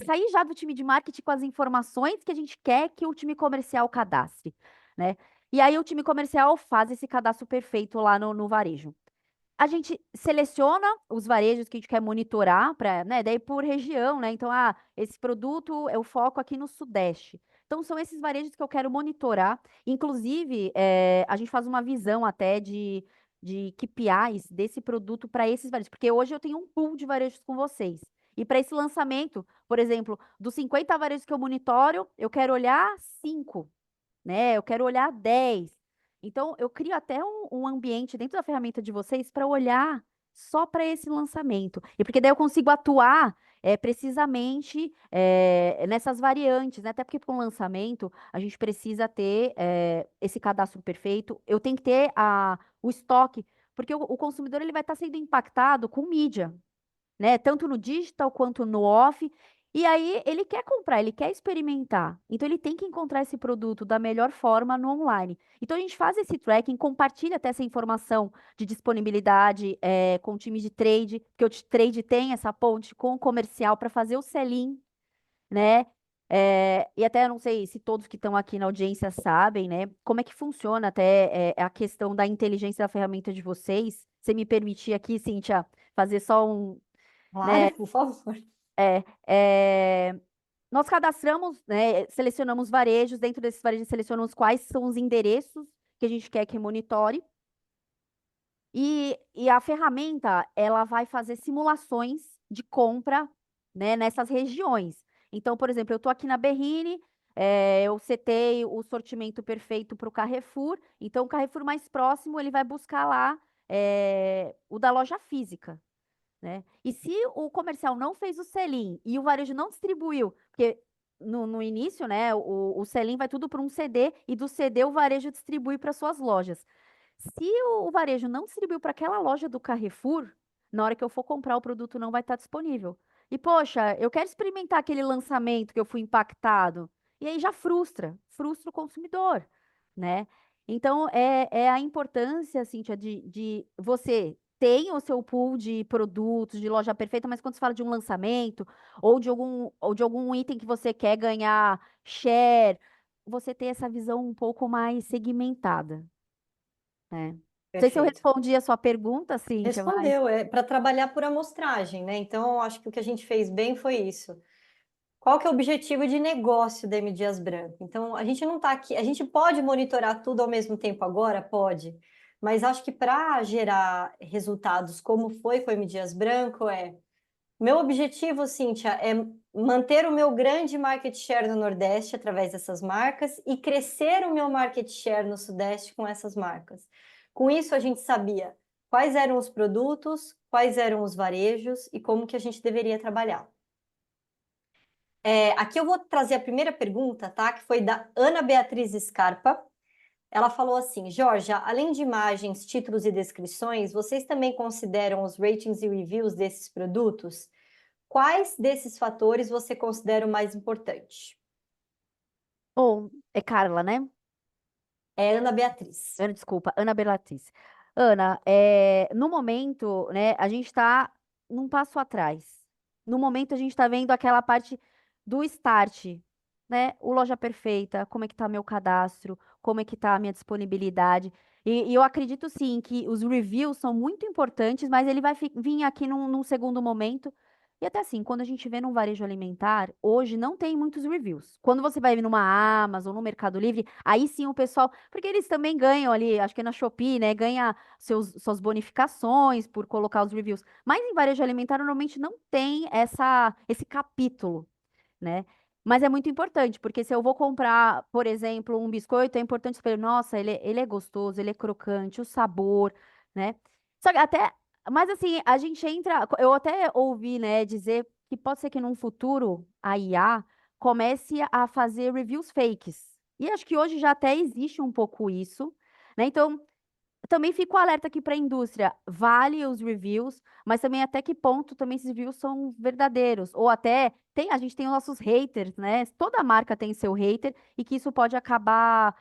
Sair já do time de marketing com as informações que a gente quer que o time comercial cadastre, né? E aí o time comercial faz esse cadastro perfeito lá no varejo. A gente seleciona os varejos que a gente quer monitorar para, né, daí por região, né? Então, esse produto eu foco aqui no Sudeste. Então, são esses varejos que eu quero monitorar. Inclusive, a gente faz uma visão até de KPIs desse produto para esses varejos, porque hoje eu tenho um pool de varejos com vocês. E para esse lançamento, por exemplo, dos 50 varejos que eu monitoro, eu quero olhar 5, né? Eu quero olhar 10. Então, eu crio até um ambiente dentro da ferramenta de vocês para olhar só para esse lançamento. E porque daí eu consigo atuar precisamente nessas variantes, né? Até porque para um lançamento a gente precisa ter esse cadastro perfeito. Eu tenho que ter o estoque, porque o consumidor ele vai estar sendo impactado com mídia, né? Tanto no digital quanto no off. E aí ele quer comprar, ele quer experimentar. Então ele tem que encontrar esse produto da melhor forma no online. Então a gente faz esse tracking, compartilha até essa informação de disponibilidade com o time de trade, porque o trade tem essa ponte com o comercial para fazer o sell-in, né? E até não sei se todos que estão aqui na audiência sabem, né? Como é que funciona até a questão da inteligência da ferramenta de vocês. Se me permitir aqui, Cíntia, fazer só um, Claro, né? por favor. É, é, nós cadastramos, né, selecionamos varejos, dentro desses varejos selecionamos quais são os endereços que a gente quer que monitore, e a ferramenta, ela vai fazer simulações de compra, né, nessas regiões. Então, por exemplo, eu estou aqui na Berrine, eu setei o sortimento perfeito para o Carrefour, então o Carrefour mais próximo, ele vai buscar lá o da loja física, né? E se o comercial não fez o sell-in e o varejo não distribuiu, porque no início, né, o sell-in vai tudo para um CD e do CD o varejo distribui para suas lojas. Se o varejo não distribuiu para aquela loja do Carrefour, na hora que eu for comprar o produto não vai estar disponível. E poxa, eu quero experimentar aquele lançamento que eu fui impactado. E aí já frustra o consumidor, né? Então é a importância, Cíntia, de você tem o seu pool de produtos, de loja perfeita, mas quando se fala de um lançamento ou de algum item que você quer ganhar share, você ter essa visão um pouco mais segmentada, né? Não sei se eu Perfeito. respondi a sua pergunta, Cíntia, mas Respondeu, é para trabalhar por amostragem, né? Então, acho que o que a gente fez bem foi isso. qual que é o objetivo de negócio da M. Dias Branco. Então, a gente não está aqui, a gente pode monitorar tudo ao mesmo tempo agora? Pode, mas acho que para gerar resultados como foi com a M. Dias Branco meu objetivo, Cíntia, é manter o meu grande market share no Nordeste através dessas marcas e crescer o meu market share no Sudeste com essas marcas. Com isso, a gente sabia quais eram os produtos, quais eram os varejos e como que a gente deveria trabalhar. Aqui eu vou trazer a primeira pergunta, tá? Que foi da Ana Beatriz Scarpa. Ela falou assim: Georgia, além de imagens, títulos e descrições, vocês também consideram os ratings e reviews desses produtos? Quais desses fatores você considera o mais importante? Bom, é Carla, né? É Ana Beatriz. Ana, desculpa, Ana Belatiz. Ana, no momento, né, a gente está num passo atrás. No momento, a gente está vendo aquela parte do start, né? O Loja Perfeita, como é que tá meu cadastro, como é que tá a minha disponibilidade. E eu acredito sim que os reviews são muito importantes, mas ele vai vir aqui num segundo momento. E até assim, quando a gente vê num varejo alimentar, hoje não tem muitos reviews. Quando você vai numa Amazon, no Mercado Livre, aí sim o pessoal, porque eles também ganham ali, acho que é na Shopee, né? Ganha suas bonificações por colocar os reviews. Mas em varejo alimentar normalmente não tem esse capítulo, né? Mas é muito importante, porque se eu vou comprar, por exemplo, um biscoito, é importante saber, nossa, ele é gostoso, ele é crocante, o sabor, né? Só que até, mas assim, a gente entra, eu até ouvi, né, dizer que pode ser que num futuro a IA comece a fazer reviews fakes. E acho que hoje já até existe um pouco isso, né? Então, também fico alerta aqui para a indústria. Vale os reviews, mas também até que ponto também esses reviews são verdadeiros. Ou até a gente tem os nossos haters, né? Toda marca tem seu hater e que isso pode acabar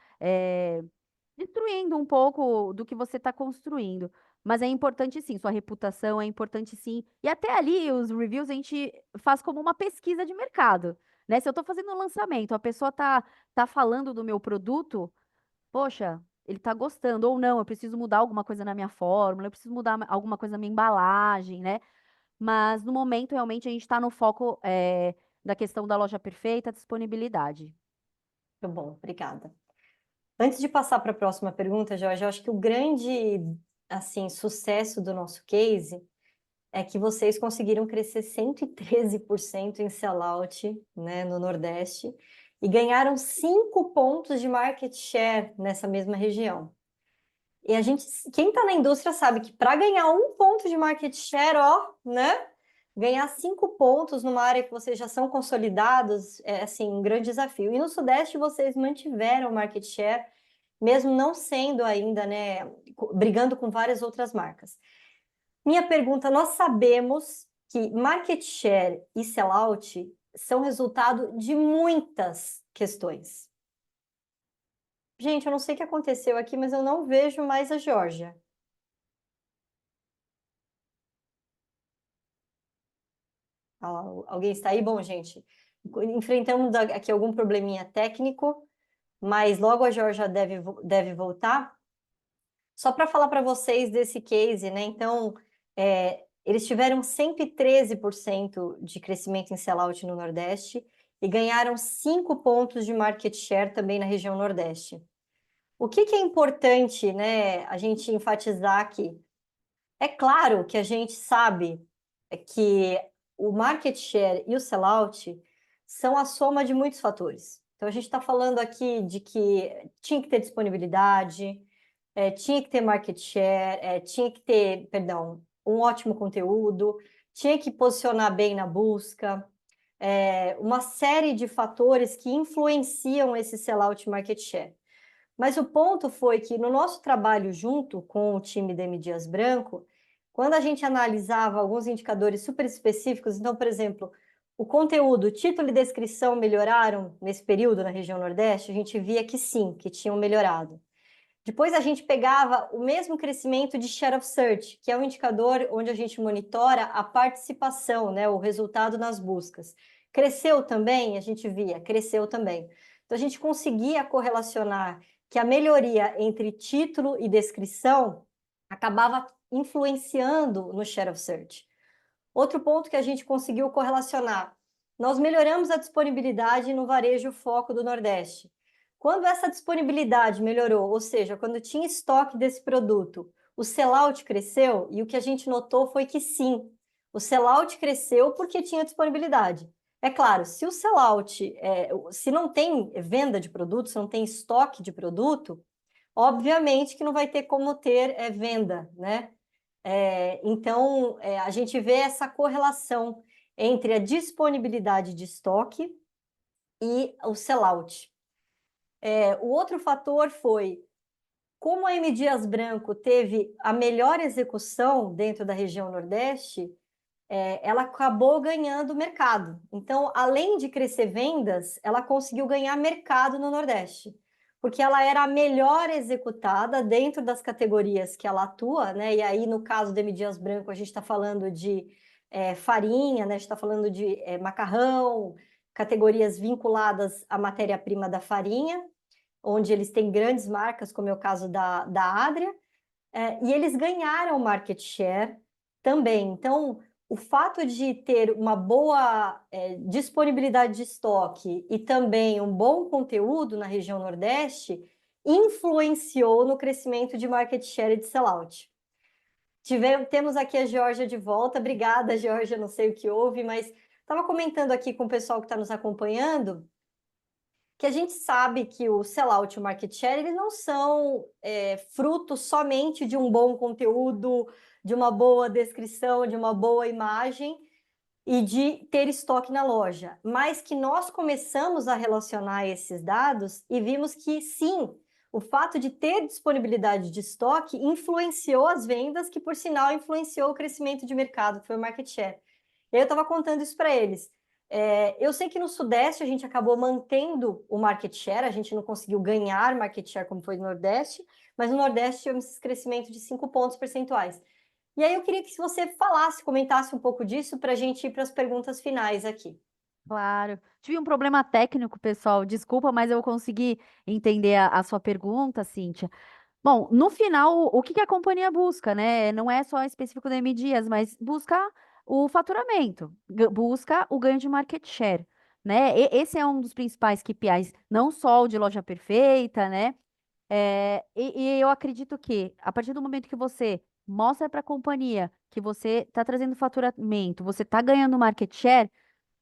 destruindo um pouco do que você está construindo. Mas é importante sim, sua reputação é importante sim. E até ali os reviews a gente faz como uma pesquisa de mercado, né? Se eu estou fazendo um lançamento, a pessoa tá falando do meu produto. Poxa, ele tá gostando, ou não, eu preciso mudar alguma coisa na minha fórmula, eu preciso mudar alguma coisa na minha embalagem, né? Mas no momento, realmente, a gente está no foco da questão da loja perfeita, disponibilidade. Muito bom, obrigada. Antes de passar para a próxima pergunta, Jorge, eu acho que o grande, assim, sucesso do nosso case é que vocês conseguiram crescer 113% em sellout, né, no Nordeste e ganharam 5 pontos de market share nessa mesma região. E a gente, quem está na indústria sabe que para ganhar 1 ponto de market share, ó, né? Ganhar 5 pontos numa área que vocês já são consolidados é assim um grande desafio. E no Sudeste vocês mantiveram o market share, mesmo não sendo ainda, né, brigando com várias outras marcas. Minha pergunta: nós sabemos que market share e sellout são resultado de muitas questões. Gente, eu não sei o que aconteceu aqui, mas eu não vejo mais a Geórgia. Alguém está aí? Bom, gente, enfrentamos aqui algum probleminha técnico, mas logo a Georgia deve voltar. Só para falar para vocês desse case, né? Então, eles tiveram 113% de crescimento em sellout no Nordeste e ganharam 5 pontos de market share também na região Nordeste. O que é importante, né, a gente enfatizar aqui? É claro que a gente sabe que o market share e o sellout são a soma de muitos fatores. Então, a gente está falando aqui de que tinha que ter disponibilidade, tinha que ter market share, tinha que ter, perdão, um ótimo conteúdo, tinha que posicionar bem na busca, uma série de fatores que influenciam esse sellout market share. Mas o ponto foi que no nosso trabalho junto com o time da M. Dias Branco, quando a gente analisava alguns indicadores super específicos, então, por exemplo, o conteúdo, título e descrição melhoraram nesse período na região Nordeste, a gente via que sim, que tinham melhorado. Depois a gente pegava o mesmo crescimento de share of search, que é um indicador onde a gente monitora a participação, né, o resultado nas buscas. Cresceu também? A gente via, cresceu também. Então a gente conseguia correlacionar que a melhoria entre título e descrição acabava influenciando no share of search. Outro ponto que a gente conseguiu correlacionar, nós melhoramos a disponibilidade no varejo foco do Nordeste. Quando essa disponibilidade melhorou, ou seja, quando tinha estoque desse produto, o sellout cresceu e o que a gente notou foi que sim, o sellout cresceu porque tinha disponibilidade. É claro, se o sellout, se não tem venda de produto, se não tem estoque de produto, obviamente que não vai ter como ter venda, né? Então, a gente vê essa correlação entre a disponibilidade de estoque e o sellout. O outro fator foi como a M. Dias Branco teve a melhor execução dentro da região Nordeste, ela acabou ganhando mercado. Então, além de crescer vendas, ela conseguiu ganhar mercado no Nordeste, porque ela era a melhor executada dentro das categorias que ela atua, né? E aí, no caso do M. Dias Branco, a gente está falando de farinha, né? A gente está falando de macarrão, categorias vinculadas à matéria-prima da farinha, onde eles têm grandes marcas, como é o caso da Adria, e eles ganharam market share também. Então, o fato de ter uma boa disponibilidade de estoque e também um bom conteúdo na região Nordeste influenciou no crescimento de market share e de sellout. Temos aqui a Georgia de volta. Obrigada, Georgia. Não sei o que houve, mas estava comentando aqui com o pessoal que está nos acompanhando que a gente sabe que o sellout e o market share eles não são fruto somente de um bom conteúdo, de uma boa descrição, de uma boa imagem e de ter estoque na loja, mas que nós começamos a relacionar esses dados e vimos que sim, o fato de ter disponibilidade de estoque influenciou as vendas, que por sinal influenciou o crescimento de mercado, que foi o market share. Eu estava contando isso para eles. Eu sei que no Sudeste a gente acabou mantendo o market share, a gente não conseguiu ganhar market share como foi no Nordeste, mas no Nordeste tivemos esse crescimento de 5 pontos percentuais. E aí eu queria que você falasse, comentasse um pouco disso para a gente ir para as perguntas finais aqui. Claro. Tive um problema técnico, pessoal. Desculpa, mas eu consegui entender a sua pergunta, Cíntia. Bom, no final, o que que a companhia busca, né? Não é só específico da M Dias, mas busca o faturamento, busca o ganho de market share, né? Esse é um dos principais KPIs, não só o de loja perfeita, né? E eu acredito que, a partir do momento que você mostra para a companhia que você está trazendo faturamento, você está ganhando market share,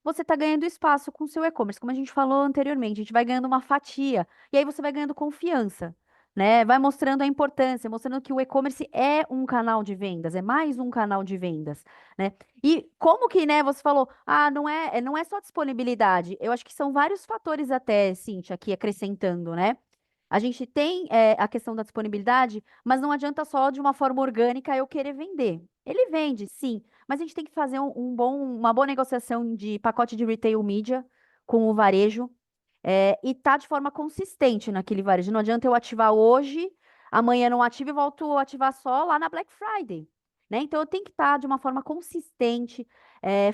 você está ganhando espaço com o seu e-commerce, como a gente falou anteriormente, a gente vai ganhando uma fatia, e aí você vai ganhando confiança, né? Vai mostrando a importância, mostrando que o e-commerce é um canal de vendas, é mais um canal de vendas, né? E como que, né, você falou, não é só disponibilidade, eu acho que são vários fatores até, Cintia, aqui acrescentando, né? A gente tem a questão da disponibilidade, mas não adianta só de uma forma orgânica eu querer vender. Ele vende, sim, mas a gente tem que fazer uma boa negociação de pacote de retail media com o varejo e tá de forma consistente naquele varejo. Não adianta eu ativar hoje, amanhã não ativo e volto a ativar só lá na Black Friday, né? Então eu tenho que estar de uma forma consistente,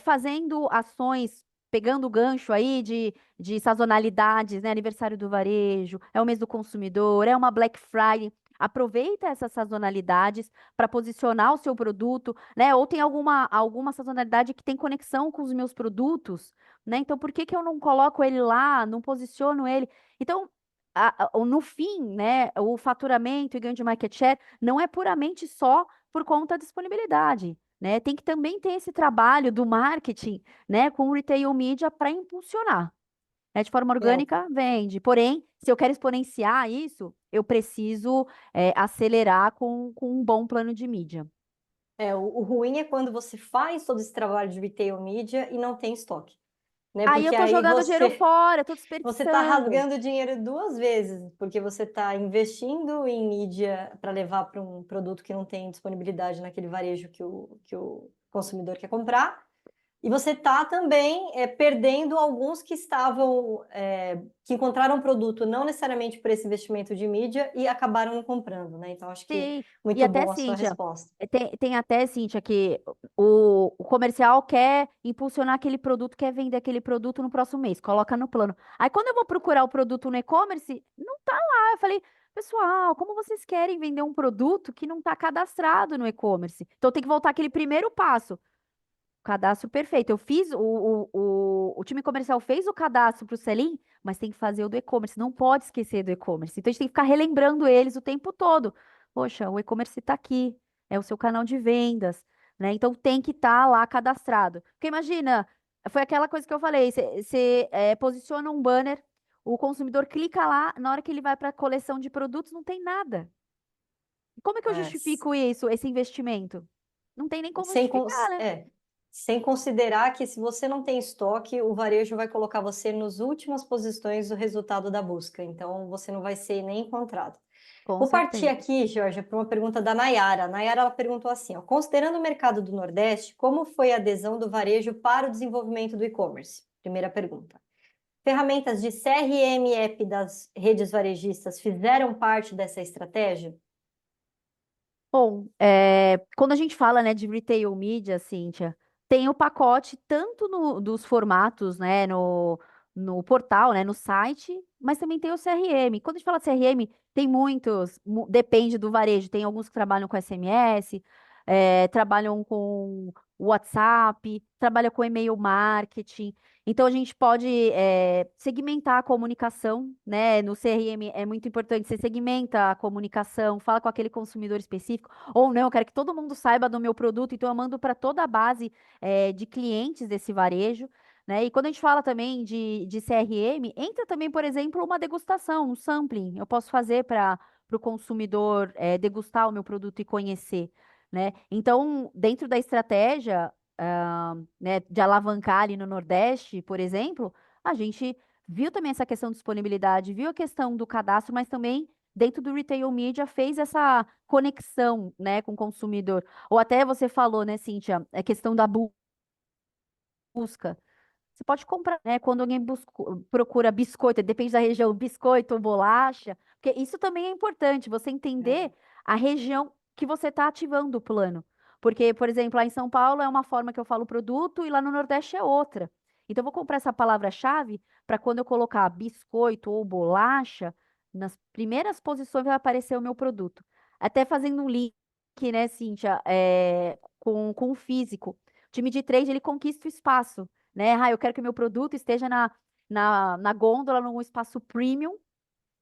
fazendo ações, pegando o gancho aí de sazonalidades, né? Aniversário do varejo, é o mês do consumidor, é uma Black Friday. Aproveita essas sazonalidades para posicionar o seu produto, né? Ou tem alguma sazonalidade que tem conexão com os meus produtos, né? Então, por que que eu não coloco ele lá, não posiciono ele? Então, no fim, né, o faturamento e ganho de market share não é puramente só por conta da disponibilidade, né? Tem que também ter esse trabalho do marketing, né, com o retail media para impulsionar, né? De forma É, orgânica, vende. Porém, se eu quero exponenciar isso, eu preciso acelerar com um bom plano de mídia. o ruim é quando você faz todo esse trabalho de retail media e não tem estoque, né? Aí eu Porque tô aí jogando dinheiro fora, eu tô você está desperdiçando. rasgando dinheiro duas vezes, porque você está investindo em mídia para levar para um produto que não tem disponibilidade naquele varejo que o consumidor quer comprar, e você está também perdendo alguns que que encontraram um produto não necessariamente por esse investimento de mídia e acabaram não comprando, né? Então, acho que Sim, e muito até, bom a sua Cíntia, resposta. tem até, Cíntia, que o comercial quer impulsionar aquele produto, quer vender aquele produto no próximo mês, coloca no plano. Aí, quando eu vou procurar o produto no e-commerce, não tá lá. Eu falei, pessoal, como vocês querem vender um produto que não está cadastrado no e-commerce? Então, tem que voltar aquele primeiro passo. Cadastro perfeito. Eu fiz, o time comercial fez o cadastro para o Selim, mas tem que fazer o do e-commerce. Não pode esquecer do e-commerce. Então a gente tem que ficar relembrando eles o tempo todo. Poxa, o e-commerce está aqui, é o seu canal de vendas, né? Então tem que estar lá cadastrado. Porque imagina, foi aquela coisa que eu falei: você posiciona um banner, o consumidor clica lá, na hora que ele vai para a coleção de produtos, não tem nada. Como é que eu É, justifico isso, esse investimento? Não tem nem como sem, justificar, né? sem considerar que se você não tem estoque, o varejo vai colocar você nas últimas posições do resultado da busca, então você não vai ser nem encontrado. Com Vou partir certeza. aqui, Georgia, para uma pergunta da Nayara. A Nayara ela perguntou assim, ó, considerando o mercado do Nordeste, como foi a adesão do varejo para o desenvolvimento do e-commerce? Primeira pergunta. Ferramentas de CRM app das redes varejistas fizeram parte dessa estratégia? Bom, quando a gente fala, né, de retail media, Cíntia, tem o pacote tanto dos formatos, né, no portal, né, no site, mas também tem o CRM. Quando a gente fala CRM, tem muitos, depende do varejo. Tem alguns que trabalham com SMS, trabalham com WhatsApp, trabalham com e-mail marketing. Então, a gente pode segmentar a comunicação, né? No CRM é muito importante, você segmenta a comunicação, fala com aquele consumidor específico, ou não, eu quero que todo mundo saiba do meu produto, então eu mando para toda a base de clientes desse varejo, né? E quando a gente fala também de CRM, entra também, por exemplo, uma degustação, um sampling. Eu posso fazer para o consumidor degustar o meu produto e conhecer, né? Então, dentro da estratégia né, de alavancar ali no Nordeste, por exemplo, a gente viu também essa questão de disponibilidade, viu a questão do cadastro, mas também dentro do retail media fez essa conexão, né, com o consumidor. Ou até você falou, né, Cíntia, a questão da busca. Você pode comprar, né? Quando alguém procura biscoito, depende da região, biscoito ou bolacha, porque isso também é importante, você entender a região que você está ativando o plano. Porque, por exemplo, lá em São Paulo é uma forma que eu falo produto e lá no Nordeste é outra. Então, eu vou comprar essa palavra-chave para quando eu colocar biscoito ou bolacha, nas primeiras posições vai aparecer o meu produto. Até fazendo um link, né, Cíntia, com o físico. O time de trade, ele conquista o espaço, né? Ah, eu quero que o meu produto esteja na gôndola, num espaço premium,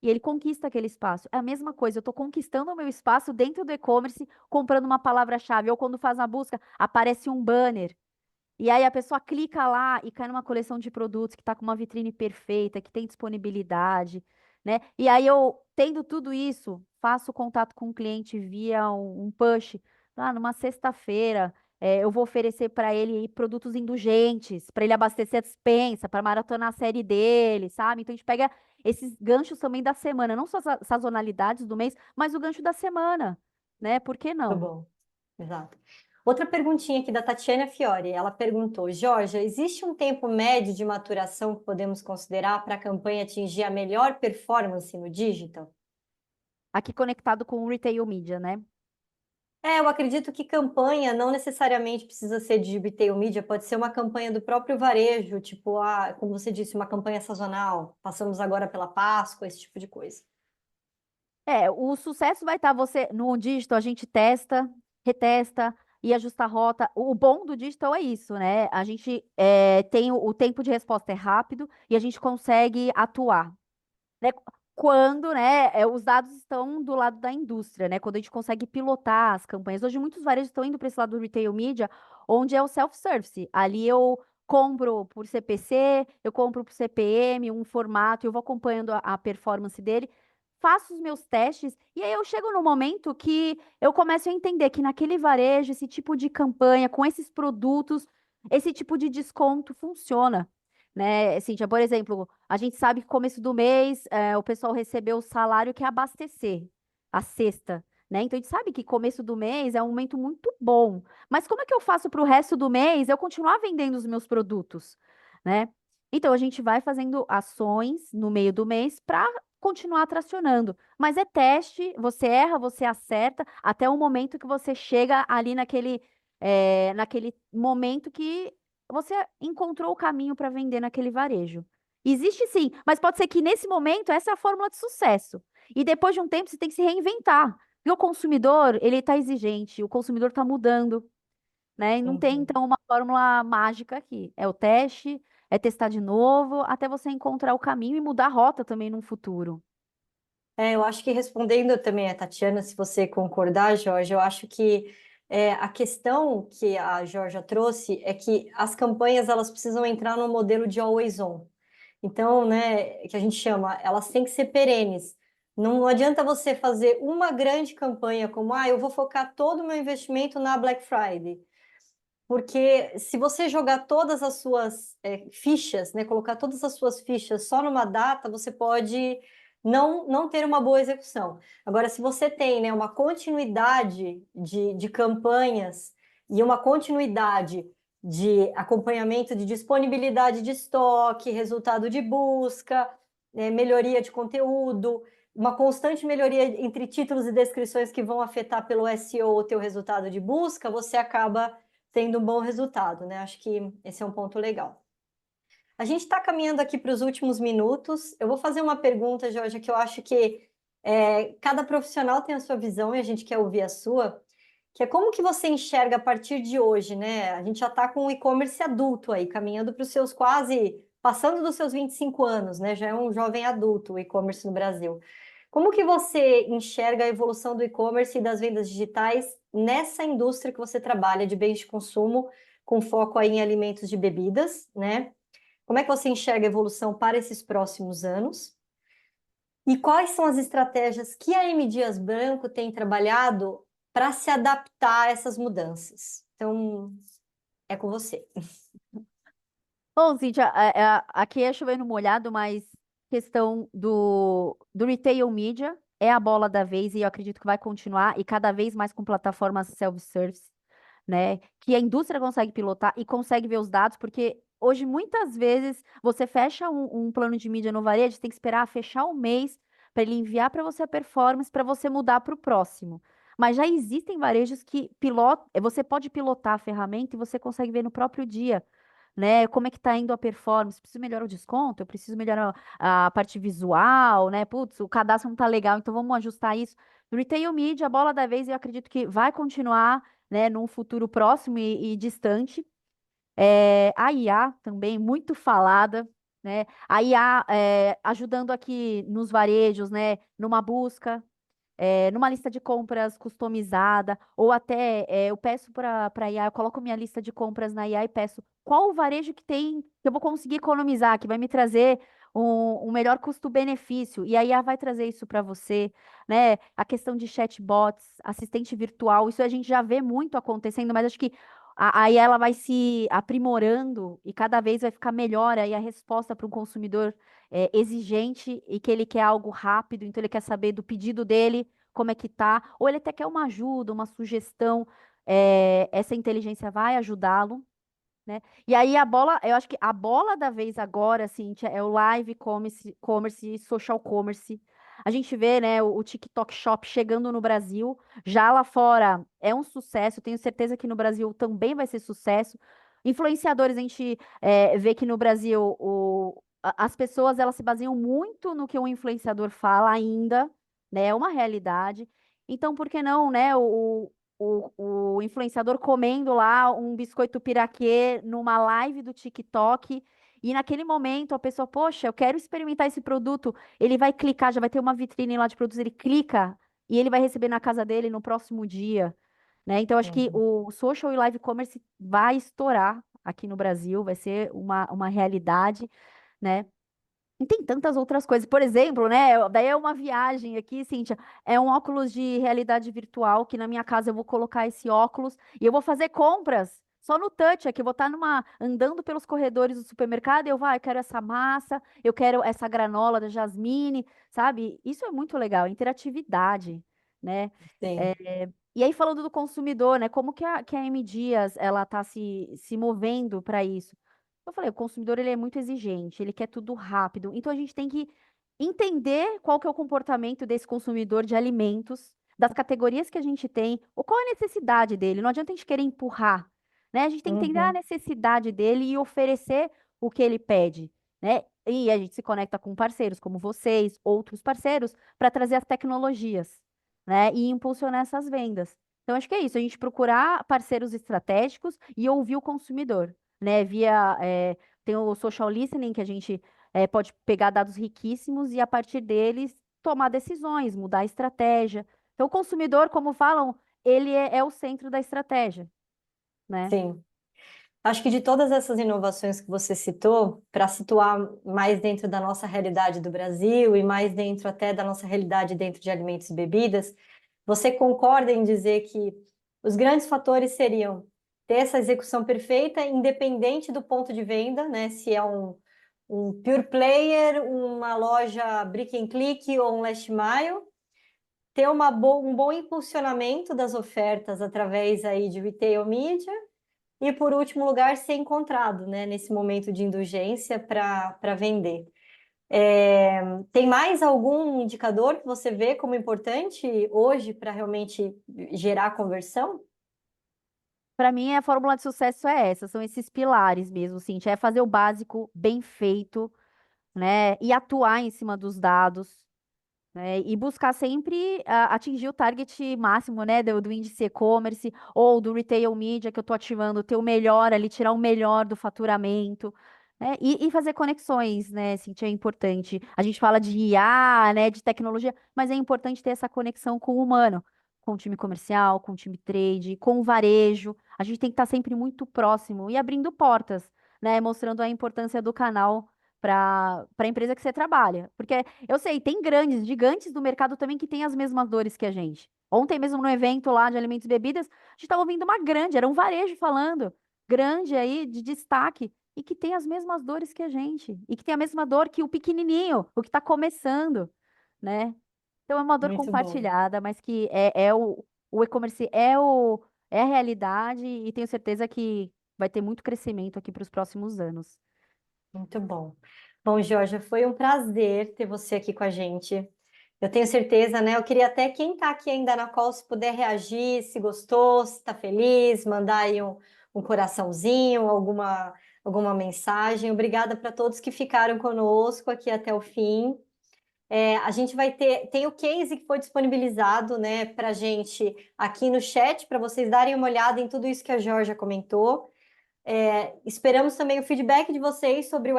e ele conquista aquele espaço. É a mesma coisa, eu estou conquistando o meu espaço dentro do e-commerce, comprando uma palavra-chave, ou quando faz a busca, aparece um banner. E aí a pessoa clica lá e cai numa coleção de produtos que está com uma vitrine perfeita, que tem disponibilidade, né? E aí eu, tendo tudo isso, faço contato com o cliente via um push. Ah, numa sexta-feira, eu vou oferecer para ele aí produtos indulgentes, para ele abastecer a despensa, para maratonar a série dele, sabe? Então a gente pega esses ganchos também da semana, não só as sazonalidades do mês, mas o gancho da semana, né? Por que Muito não? bom, exato. Outra perguntinha aqui da Tatiana Fiore. Ela perguntou, Jorge, existe um tempo médio de maturação que podemos considerar para a campanha atingir a melhor performance no digital? Aqui conectado com o retail media, né? Eu acredito que campanha não necessariamente precisa ser de retail media, pode ser uma campanha do próprio varejo, tipo, como você disse, uma campanha sazonal. Passamos agora pela Páscoa, esse tipo de coisa. O sucesso vai estar você no digital, a gente testa, retesta e ajusta a rota. O bom do digital é isso, né? A gente tem o tempo de resposta é rápido e a gente consegue atuar, né? Quando, né, os dados estão do lado da indústria, né? Quando a gente consegue pilotar as campanhas. Hoje muitos varejos estão indo para esse lado do retail media, onde é o self-service. Ali eu compro por CPC, eu compro por CPM, um formato, eu vou acompanhando a performance dele, faço os meus testes e aí eu chego no momento que eu começo a entender que naquele varejo, esse tipo de campanha, com esses produtos, esse tipo de desconto funciona, né, Cíntia? Por exemplo, a gente sabe que começo do mês o pessoal recebeu o salário que é abastecer a cesta, né? Então a gente sabe que começo do mês é um momento muito bom. Mas como é que eu faço para o resto do mês eu continuar vendendo os meus produtos, né? Então a gente vai fazendo ações no meio do mês para continuar tracionando. Mas é teste, você erra, você acerta, até o momento que você chega ali naquele momento que você encontrou o caminho para vender naquele varejo. Existe sim, mas pode ser que nesse momento essa é a fórmula de sucesso. E depois de um tempo você tem que se reinventar. E o consumidor, ele está exigente, o consumidor está mudando, né? E não tem, Uhum. então, uma fórmula mágica aqui. É o teste, é testar de novo, até você encontrar o caminho e mudar a rota também no futuro. Eu acho que respondendo também a Tatiana, se você concordar, Jorge, eu acho que a questão que a Georgia trouxe é que as campanhas elas precisam entrar no modelo de always on. Então, né, que a gente chama, elas têm que ser perenes. Não adianta você fazer uma grande campanha como, eu vou focar todo o meu investimento na Black Friday. Porque se você jogar todas as suas fichas, né, colocar todas as suas fichas só numa data, você pode não ter uma boa execução. Agora, se você tem, né, uma continuidade de campanhas e uma continuidade de acompanhamento de disponibilidade de estoque, resultado de busca, melhoria de conteúdo, uma constante melhoria entre títulos e descrições que vão afetar pelo SEO o teu resultado de busca, você acaba tendo um bom resultado, né? Acho que esse é um ponto legal. A gente está caminhando aqui para os últimos minutos. Eu vou fazer uma pergunta, Jorge, que eu acho que cada profissional tem a sua visão e a gente quer ouvir a sua, que é como que você enxerga a partir de hoje, né? A gente já está com o e-commerce adulto aí, caminhando para os seus quase, passando dos seus 25 anos, né? Já é um jovem adulto o e-commerce no Brasil. Como que você enxerga a evolução do e-commerce e das vendas digitais nessa indústria que você trabalha de bens de consumo, com foco aí em alimentos de bebidas, né? Como é que você enxerga a evolução para esses próximos anos? E quais são as estratégias que a M. Dias Branco tem trabalhado para se adaptar a essas mudanças? Então, é com você. Bom, Cíntia, aqui é chovendo molhado, mas questão do retail media é a bola da vez e eu acredito que vai continuar e cada vez mais com plataformas self-service, né? Que a indústria consegue pilotar e consegue ver os dados, porque hoje muitas vezes você fecha um plano de mídia no varejo, você tem que esperar fechar um mês para ele enviar para você a performance para você mudar para o próximo. Mas já existem varejos que você pode pilotar a ferramenta e você consegue ver no próprio dia, né? Como é que tá indo a performance? Preciso melhorar o desconto? Eu preciso melhorar a parte visual, né? Putz, o cadastro não tá legal, então vamos ajustar isso. Retail Media, a bola da vez, eu acredito que vai continuar, né, num futuro próximo e distante. A IA também, muito falada, né? A IA ajudando aqui nos varejos, né? Numa busca, numa lista de compras customizada, ou até eu peço para IA, eu coloco minha lista de compras na IA e peço qual o varejo que tem, que eu vou conseguir economizar, que vai me trazer um melhor custo-benefício, e a IA vai trazer isso para você, né? A questão de chatbots, assistente virtual, isso a gente já vê muito acontecendo, mas acho que aí ela vai se aprimorando e cada vez vai ficar melhor aí a resposta para um consumidor exigente e que ele quer algo rápido, então ele quer saber do pedido dele, como é que tá, ou ele até quer uma ajuda, uma sugestão, essa inteligência vai ajudá-lo, né? E aí eu acho que a bola da vez agora, Cíntia, é o live commerce, e social commerce. A gente vê, né, o TikTok Shop chegando no Brasil, já lá fora é um sucesso, tenho certeza que no Brasil também vai ser sucesso. Influenciadores, a gente vê que no Brasil as pessoas elas se baseiam muito no que o influenciador fala ainda, né? É uma realidade. Então, por que não, né? O influenciador comendo lá um biscoito piraquê numa live do TikTok. E naquele momento a pessoa, poxa, eu quero experimentar esse produto. Ele vai clicar, já vai ter uma vitrine lá de produtos, ele clica e ele vai receber na casa dele no próximo dia, né? Então acho que Uhum. o social e live commerce vai estourar aqui no Brasil, vai ser uma realidade, né? E tem tantas outras coisas. Por exemplo, né? Daí é uma viagem aqui, Cíntia. É um óculos de realidade virtual que na minha casa eu vou colocar esse óculos e eu vou fazer compras só no touch. Aqui eu vou estar andando pelos corredores do supermercado e eu quero essa massa, eu quero essa granola da Jasmine, sabe? Isso é muito legal, interatividade, né? Sim. E aí, falando do consumidor, né? Como que a M Dias, ela tá se movendo para isso? Eu falei, o consumidor, ele é muito exigente, ele quer tudo rápido. Então, a gente tem que entender qual que é o comportamento desse consumidor de alimentos, das categorias que a gente tem, ou qual é a necessidade dele. Não adianta a gente querer empurrar, né? A gente tem que entender a Uhum. necessidade dele e oferecer o que ele pede, né? E a gente se conecta com parceiros como vocês, outros parceiros, para trazer as tecnologias, né? E impulsionar essas vendas. Então, acho que é isso, a gente procurar parceiros estratégicos e ouvir o consumidor, né? Tem o social listening, que a gente pode pegar dados riquíssimos e, a partir deles, tomar decisões, mudar a estratégia. Então, o consumidor, como falam, ele é o centro da estratégia, né? Sim. Acho que de todas essas inovações que você citou, para situar mais dentro da nossa realidade do Brasil e mais dentro até da nossa realidade dentro de alimentos e bebidas, você concorda em dizer que os grandes fatores seriam ter essa execução perfeita, independente do ponto de venda, né? Se é um pure player, uma loja brick and click ou um last mile, ter um bom impulsionamento das ofertas através aí de retail media e, por último lugar, ser encontrado, né, nesse momento de indulgência para vender. Tem mais algum indicador que você vê como importante hoje para realmente gerar conversão? Para mim, a fórmula de sucesso é essa, são esses pilares mesmo, Cintia, é fazer o básico bem feito, né? E atuar em cima dos dados, né? E buscar sempre atingir o target máximo, né? Do índice e-commerce ou do retail media que eu estou ativando, ter o melhor ali, tirar o melhor do faturamento, né? E fazer conexões, né? Cintia, é importante. A gente fala de IA, né? De tecnologia, mas é importante ter essa conexão com o humano, com o time comercial, com o time trade, com o varejo. A gente tem que estar sempre muito próximo e abrindo portas, né? Mostrando a importância do canal para a empresa que você trabalha. Porque eu sei, tem grandes, gigantes do mercado também que têm as mesmas dores que a gente. Ontem mesmo no evento lá de alimentos e bebidas, a gente estava ouvindo uma grande, era um varejo falando, grande aí, de destaque, e que tem as mesmas dores que a gente. E que tem a mesma dor que o pequenininho, o que está começando, né? Então é uma dor Muito bom, compartilhada, mas que o e-commerce é a realidade e tenho certeza que vai ter muito crescimento aqui para os próximos anos. muito bom. Bom, Georgia, foi um prazer ter você aqui com a gente. Eu tenho certeza, né? Eu queria até quem está aqui ainda na call, se puder reagir, se gostou, se está feliz, mandar aí um coraçãozinho, alguma mensagem. Obrigada para todos que ficaram conosco aqui até o fim. A gente vai tem o case que foi disponibilizado, né, para a gente aqui no chat, para vocês darem uma olhada em tudo isso que a Georgia comentou. Esperamos também o feedback de vocês sobre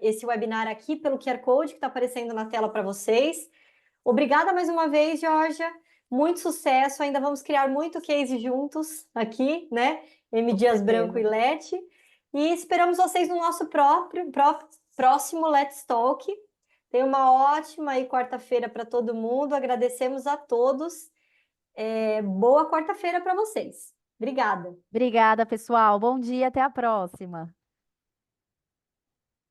esse webinar aqui pelo QR Code que está aparecendo na tela para vocês. Obrigada mais uma vez, Georgia. Muito sucesso. Ainda vamos criar muito case juntos aqui, né? M. Com Dias Branco e certeza. Leti. E esperamos vocês no nosso próximo Let's Talk. Tenha uma ótima aí quarta-feira para todo mundo. Agradecemos a todos. Boa quarta-feira para vocês. Obrigada. Obrigada, pessoal. Bom dia, até a próxima.